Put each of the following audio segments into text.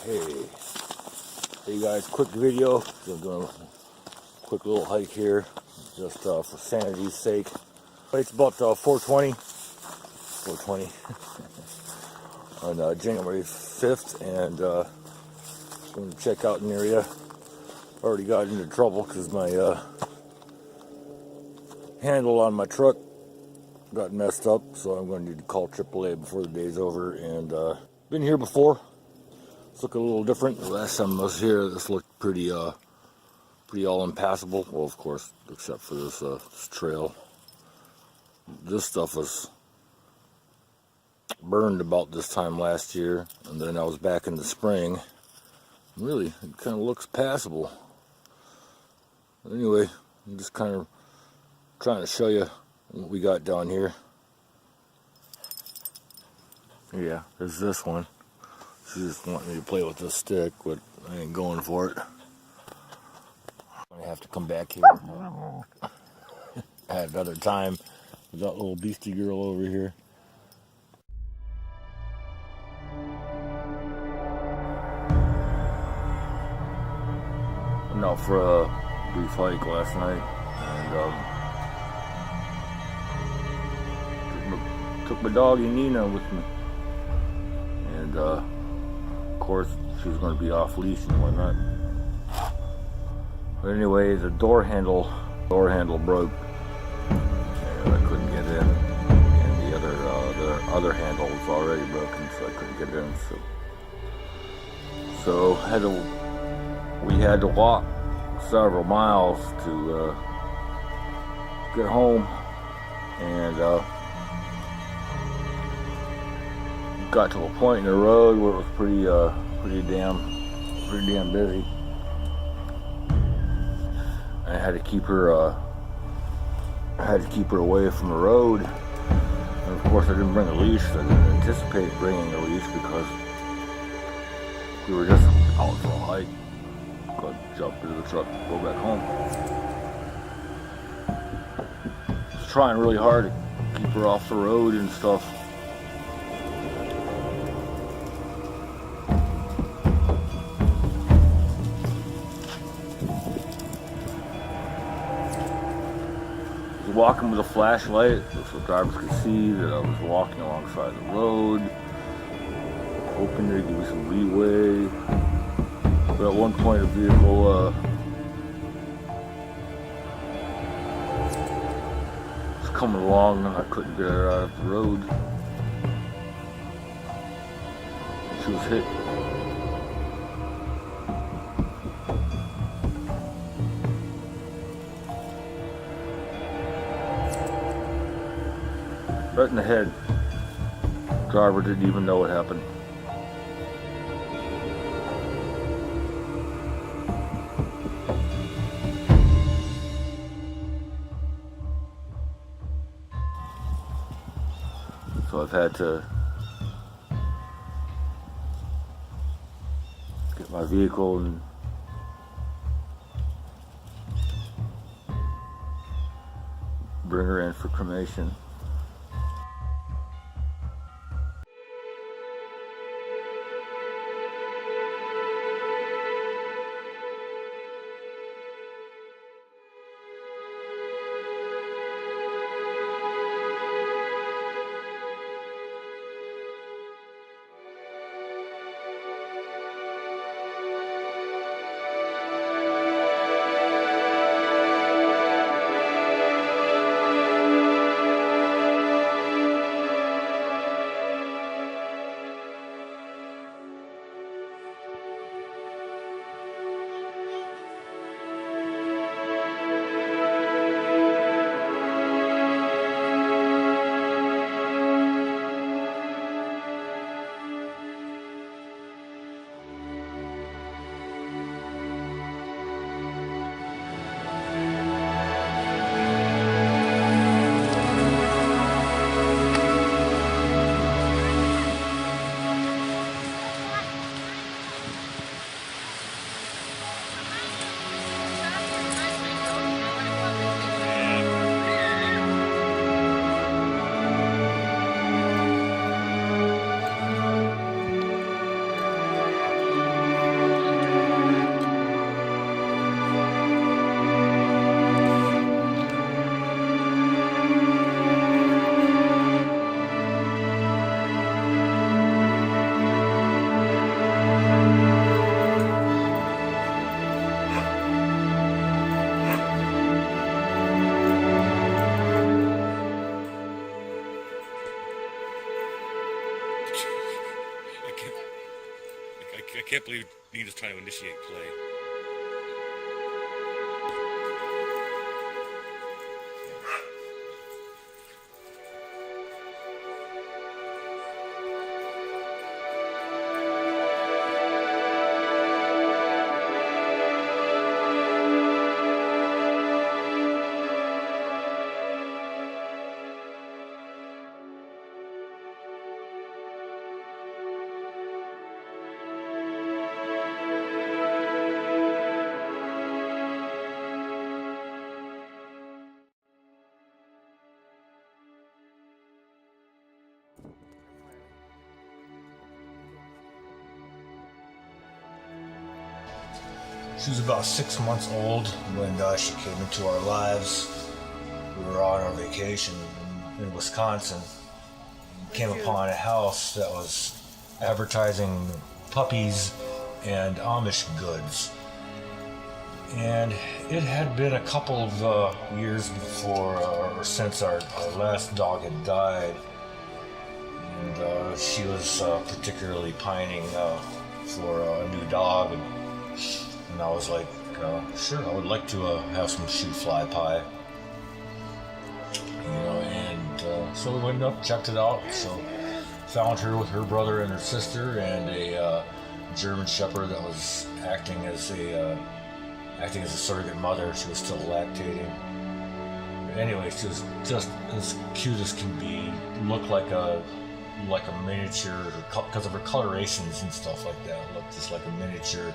Hey guys, quick video. I'm doing a quick little hike here, just for sanity's sake. It's about 4:20 on January 5th, and I'm going to check out an area. Already got into trouble because my handle on my truck got messed up, so I'm going to need to call AAA before the day's over. And been here before. It's looking a little different. The last time I was here, this looked pretty all impassable. Well, of course, except for this trail. This stuff was burned about this time last year, and then I was back in the spring. Really, it kind of looks passable. Anyway, I'm just kind of trying to show you what we got down here. Yeah, there's this one. She just wanted me to play with this stick, but I ain't going for it. I have to come back here at another time with that little beastie girl over here. Went out for a brief hike last night, and took my doggy Nina with me, and of course she was going to be off leash and whatnot. But anyway, the door handle broke, and I couldn't get in, and the other handle was already broken, so I couldn't get in. So we had to walk several miles to get home, and got to a point in the road where it was pretty damn busy. I had to keep her away from the road, and of course I didn't bring a leash. I didn't anticipate bringing a leash because we were just out for a hike. Could jump into the truck, go back home. I was trying really hard to keep her off the road and stuff. Walking with a flashlight so drivers could see that I was walking alongside the road, hoping to give me some leeway. But at one point the vehicle was coming along, and I couldn't get her out of the road. She was hit. Right in the head. Driver didn't even know what happened. So I've had to get my vehicle and bring her in for cremation. Can't believe Nina's trying to initiate play. She was about 6 months old when she came into our lives. We were on our vacation in Wisconsin. We came upon a house that was advertising puppies and Amish goods. And it had been a couple of years before or since our last dog had died. And she was particularly pining for a new dog. And I was like, sure, I would like to have some shoe fly pie. And so we went up, checked it out. So found her with her brother and her sister and a German Shepherd that was acting as a surrogate mother. She was still lactating. But anyway, she was just as cute as can be. Looked like a miniature because of her colorations and stuff like that. Looked just like a miniature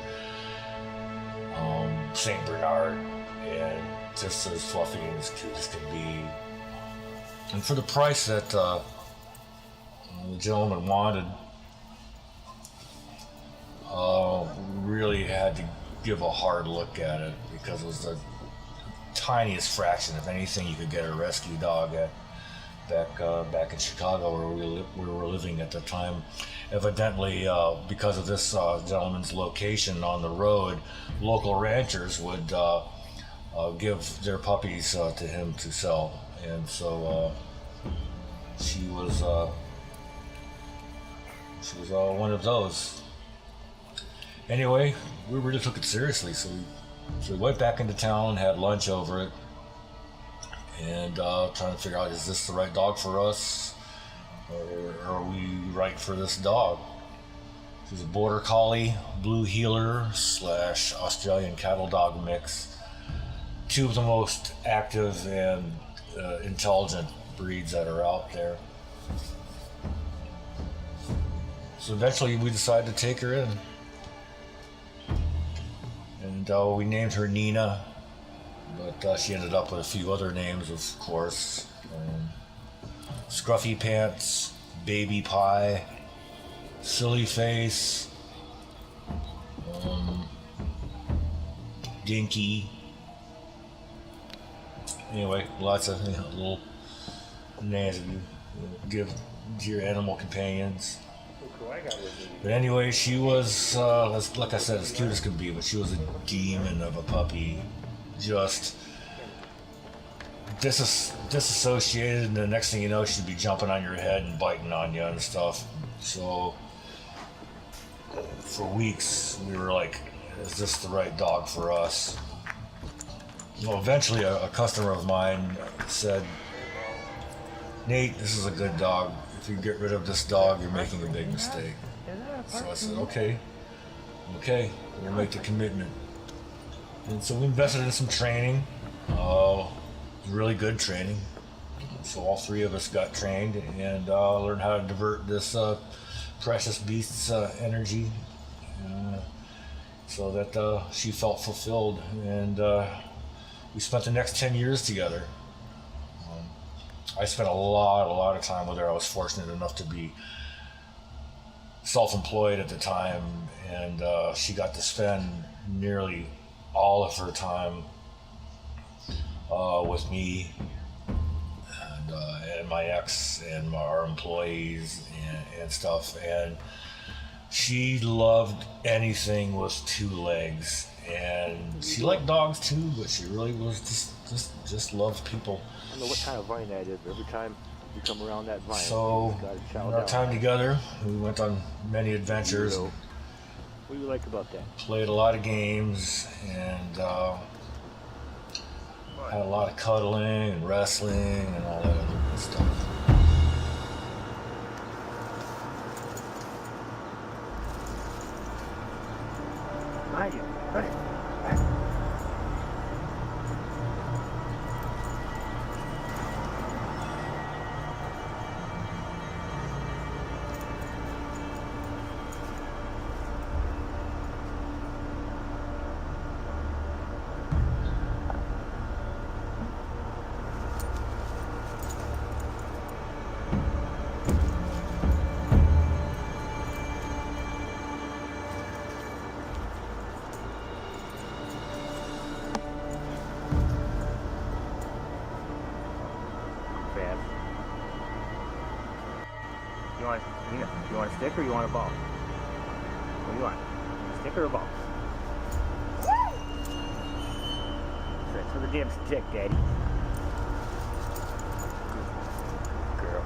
Saint Bernard, and just as fluffy and as cute as can be. And for the price that the gentleman wanted, really had to give a hard look at it because it was the tiniest fraction of anything you could get a rescue dog at back in Chicago where we were living at the time. Evidently, because of this gentleman's location on the road, local ranchers would give their puppies to him to sell, and so she was one of those. Anyway, we really took it seriously, so we went back into town, had lunch over it, and trying to figure out, is this the right dog for us, or are we right for this dog? She's a border collie, blue heeler / Australian cattle dog mix. Two of the most active and intelligent breeds that are out there. So eventually we decided to take her in. And we named her Nina, but she ended up with a few other names, of course. Scruffy Pants, Baby Pie, Silly Face, Dinky. Anyway, lots of little names that you give to your animal companions. But anyway, she was, like I said, as cute as could be, but she was a demon of a puppy. Just disassociated, and the next thing you know, she'd be jumping on your head and biting on you and stuff. So for weeks, we were like, is this the right dog for us? Well, eventually a customer of mine said, Nate, this is a good dog. If you get rid of this dog, you're making a big mistake. So I said, okay, we'll make the commitment. And so we invested in some training, really good training. So all three of us got trained and learned how to divert this precious beast's energy so that she felt fulfilled. And we spent the next 10 years together. I spent a lot of time with her. I was fortunate enough to be self-employed at the time, and she got to spend nearly all of her time with me and my ex and our employees and stuff. And she loved anything with two legs, and she liked dogs too, but she really was just loved people. I don't know what kind of vine that is, but every time you come around that vine, so in our time together, we went on many adventures. What do you like about that? Played a lot of games and had a lot of cuddling and wrestling and all that other good stuff. Behind you. Right. You want a stick or you want a ball? What do you want? A stick or a ball? That's for the damn stick, Daddy. Good girl.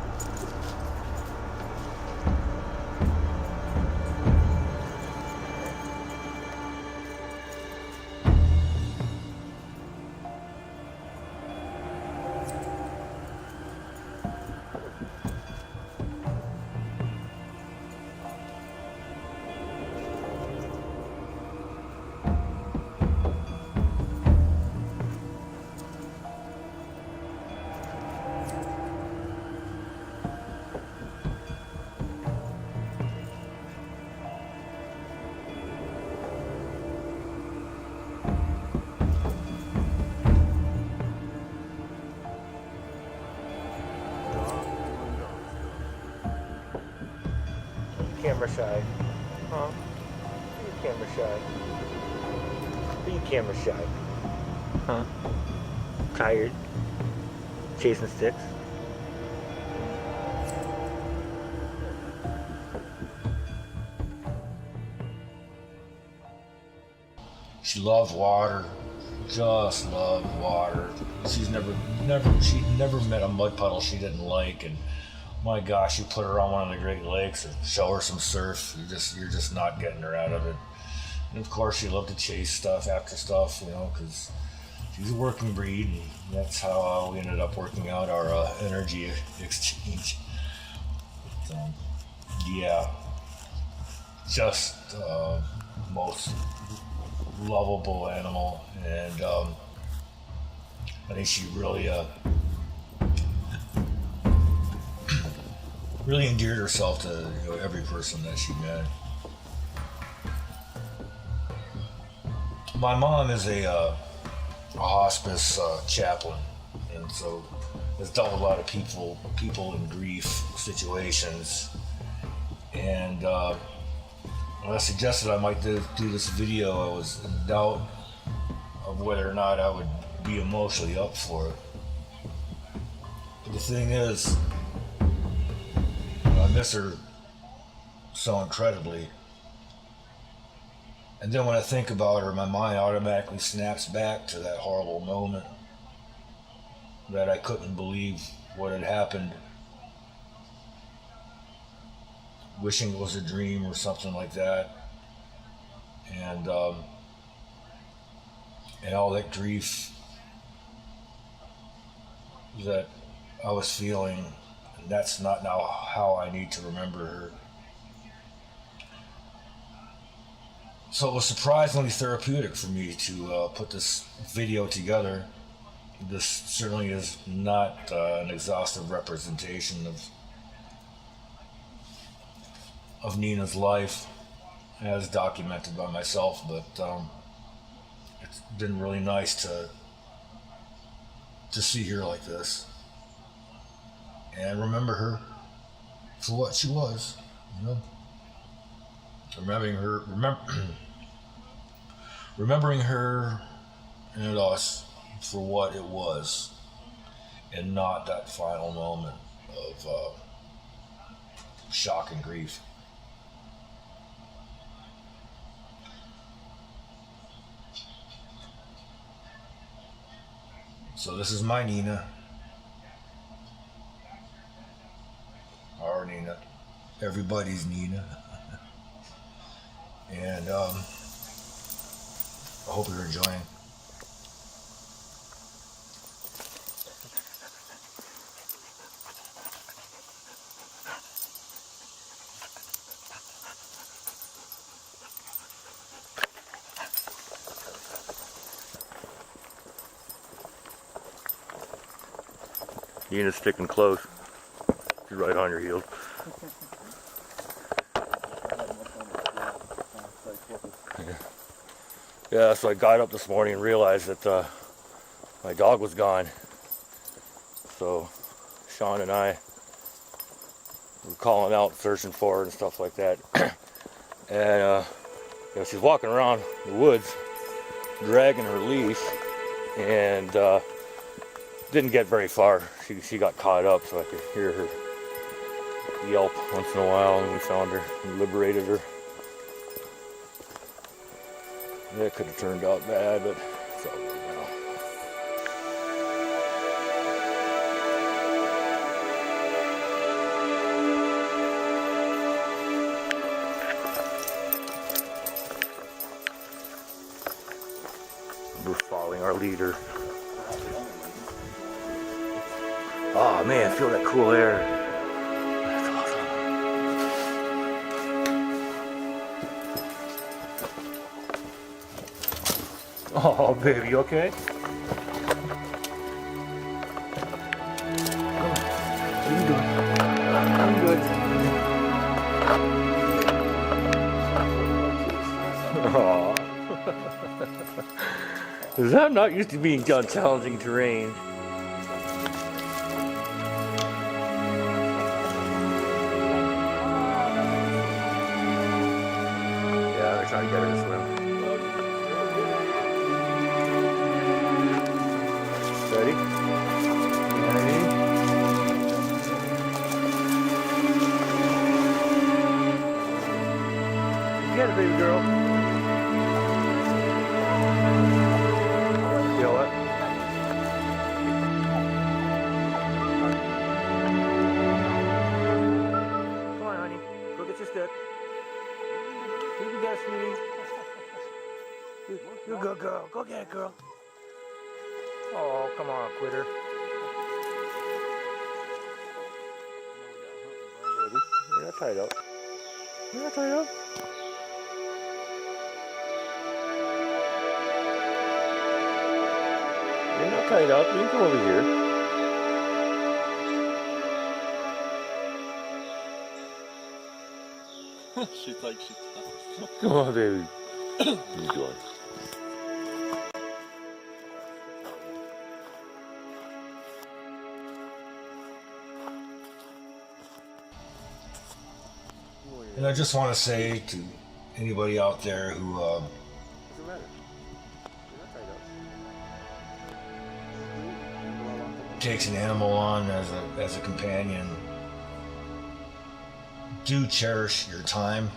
Camera shy. Huh? Are you camera shy? Are you camera shy? Huh? Tired? Chasing sticks? She loved water, just loved water. She never met a mud puddle she didn't like, and my gosh, you put her on one of the Great Lakes or show her some surf, you're just not getting her out of it. And of course, she loved to chase stuff after stuff, because she's a working breed, and that's how we ended up working out our energy exchange. But, yeah, just most lovable animal, and I think she really really endeared herself to every person that she met. My mom is a hospice chaplain, and so has dealt with a lot of people in grief situations. And when I suggested I might do this video, I was in doubt of whether or not I would be emotionally up for it. But the thing is, I miss her so incredibly. And then when I think about her, my mind automatically snaps back to that horrible moment that I couldn't believe what had happened. Wishing it was a dream or something like that. And all that grief that I was feeling, and that's not now how I need to remember her. So it was surprisingly therapeutic for me to put this video together. This certainly is not an exhaustive representation of Nina's life as documented by myself, but it's been really nice to see her like this and remember her for what she was, remembering her and us for what it was, and not that final moment of shock and grief. So this is my Nina, our Nina, everybody's Nina. and I hope you're enjoying. Nina's sticking close. She's right on your heels. Yeah, so I got up this morning and realized that my dog was gone. So Shawn and I were calling out, searching for her and stuff like that. And you know, she's walking around the woods, dragging her leash, and didn't get very far. She got caught up, so I could hear her yelp once in a while, and we found her and liberated her. That could have turned out bad, but it's all good now. We're following our leader. Oh man, feel that cool air. That's awesome. Oh baby, you okay? What are you doing? I'm good. Aww. I'm not used to being on challenging terrain. Trying to get her to swim. Ready? Ready? Get it, baby girl. Feel it? Come on, honey. Go get your stick. You can get it, sweetie. You good girl. Go get it, girl. Oh, come on, quitter. You're not tied up. You're not tied up. You're not tied up. You can come over here. She thinks she's tough. Come on, baby. What are you doing? And I just want to say to anybody out there who What's the matter? You're not tied up. takes an animal on as a companion, do cherish your time,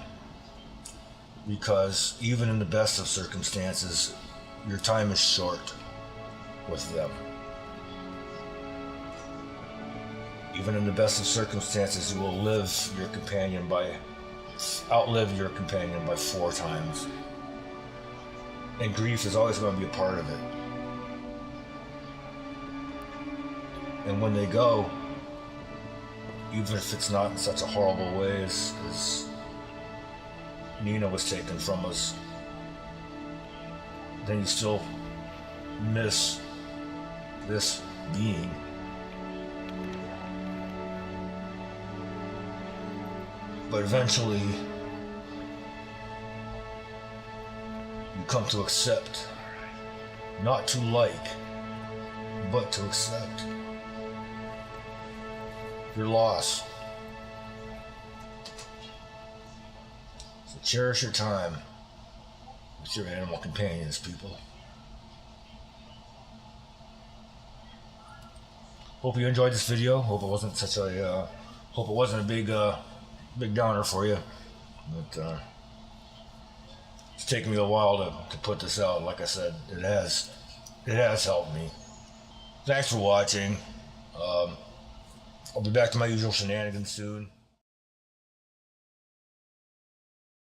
because even in the best of circumstances, your time is short with them. Even in the best of circumstances, you will outlive your companion by 4 times. And grief is always going to be a part of it. And when they go, even if it's not in such a horrible way as Nina was taken from us, then you still miss this being. But eventually, you come to accept, not to like, but to accept your loss. So cherish your time with your animal companions, people. Hope you enjoyed this video. Hope it wasn't a big downer for you. But it's taken me a while to put this out. Like I said, it has helped me. Thanks for watching. I'll be back to my usual shenanigans soon.